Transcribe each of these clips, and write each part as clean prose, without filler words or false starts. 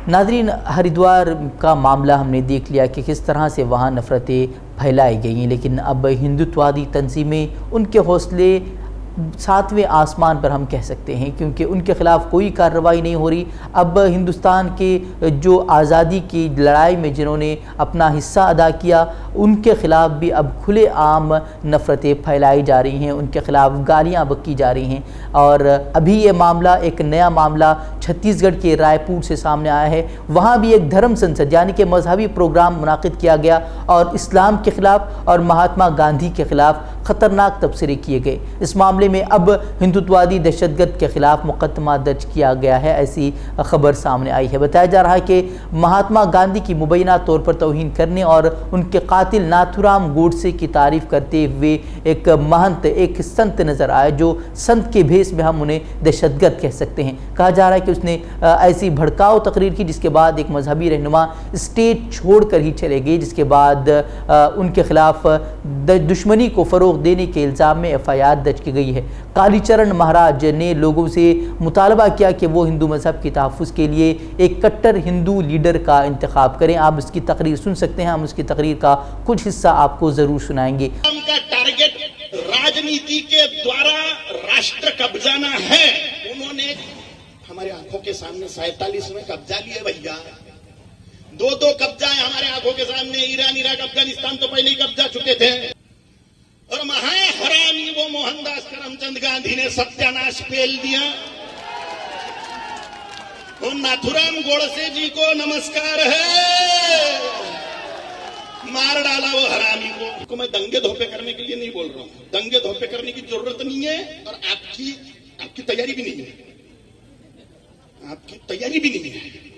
नाज़रीन, हरिद्वार का मामला हमने देख लिया कि किस तरह से वहाँ नफ़रतें फैलाई गई हैं, लेकिन अब हिंदुत्ववादी तंजीमें उनके हौसले सातवें आसमान पर हम कह सकते हैं, क्योंकि उनके ख़िलाफ़ कोई कार्रवाई नहीं हो रही। अब हिंदुस्तान के जो आज़ादी की लड़ाई में जिन्होंने अपना हिस्सा अदा किया, उनके ख़िलाफ़ भी अब खुले आम नफ़रतें फैलाई जा रही हैं, उनके ख़िलाफ़ गालियाँ बकी जा रही हैं। और अभी ये मामला, एक नया मामला छत्तीसगढ़ के रायपुर से सामने आया है। वहाँ भी एक धर्म संसद यानी कि मजहबी प्रोग्राम मुनाकिद किया गया और इस्लाम के ख़िलाफ़ और महात्मा गांधी के ख़िलाफ़ ख़तरनाक तबसरे किए गए। इस मामले में अब हिंदुत्ववादी दहशतगर्द के ख़िलाफ़ मुकदमा दर्ज किया गया है, ऐसी खबर सामने आई है। बताया जा रहा है कि महात्मा गांधी की मुबैना तौर पर तौहीन करने और उनके कातिल नाथूराम गोडसे की तारीफ़ करते हुए एक महंत, एक संत नज़र आए, जो संत के भेष में हम उन्हें दहशतगर्द कह सकते हैं। कहा जा रहा है कि उसने ऐसी भड़काऊ तकरीर की जिसके बाद एक मजहबी रहनुमा स्टेज छोड़ कर ही चले गए, जिसके बाद उनके ख़िलाफ़ दुश्मनी को फ़रोग़ देने के इल्ज़ाम में FIR दर्ज की गई है। कालीचरण महाराज ने लोगों से मुतालबा किया कि वो हिंदू मज़हब के तहफ़्फ़ुज़ के लिए एक कट्टर हिंदू लीडर का इंतखाब करें। आप उसकी तकरीर सुन सकते हैं, हम उसकी तकरीर का कुछ हिस्सा आपको ज़रूर सुनाएंगे। उनका टारगेट राजनीति के द्वारा राष्ट्र कब्जाना है। उन्होंने हमारे आंखों के सामने 47 में कब्जा लिए भैया, दो कब्जा है हमारे आंखों के सामने। ईरान, इराक, अफगानिस्तान तो पहले ही कब्जा चुके थे। और महाहरामी वो मोहनदास करमचंद गांधी ने सत्यानाश पेल दिया। और नाथूराम गोडसे जी को नमस्कार है, मार डाला वो हरामी को। मैं दंगे धोपे करने के लिए नहीं बोल रहा हूं, दंगे धोपे करने की जरूरत नहीं है और आपकी तैयारी भी नहीं है, आपकी तैयारी भी नहीं है।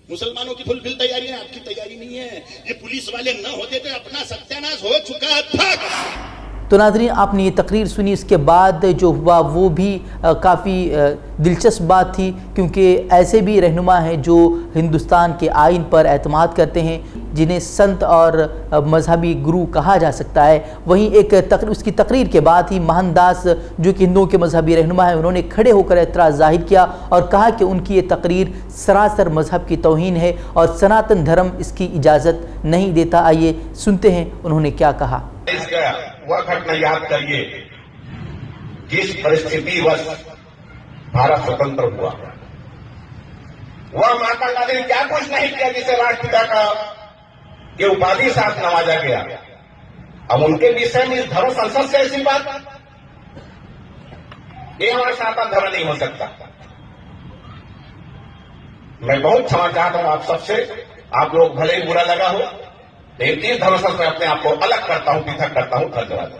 मुसलमानों की फुलफिल तैयारी है, आपकी तैयारी नहीं है। ये पुलिस वाले न होते तो अपना सत्यानाश हो चुका था। तो नाज़रीन, आपने ये तकरीर सुनी, इसके बाद जो हुआ वो भी काफ़ी दिलचस्प बात थी, क्योंकि ऐसे भी रहनुमा हैं जो हिंदुस्तान के आइन पर एतमाद करते हैं, जिन्हें संत और मजहबी गुरु कहा जा सकता है। वहीं उसकी तकरीर के बाद ही मोहनदास, जो कि हिंदुओं के मजहबी रहनुमा हैं, उन्होंने खड़े होकर एतराज़ जाहिर किया और कहा कि उनकी ये तकरीर सरासर मजहब की तौहीन है और सनातन धर्म इसकी इजाज़त नहीं देता। आइए सुनते हैं उन्होंने क्या कहा। वह घटना याद करिए जिस परिस्थिति वश भारत स्वतंत्र हुआ। वह महात्मा गांधी ने क्या कुछ नहीं किया जिसे राष्ट्रपिता का ये उपाधि साथ नवाजा गया। अब उनके विषय में इस धर्म संसद से ऐसी बात, ये हमारा सनातन धर्म नहीं हो सकता। मैं बहुत क्षमा चाहता हूं आप सबसे, आप लोग भले ही बुरा लगा हो, लेकिन धर्म संसद में अपने आप को अलग करता हूं, पृथक करता हूं। धन्यवाद।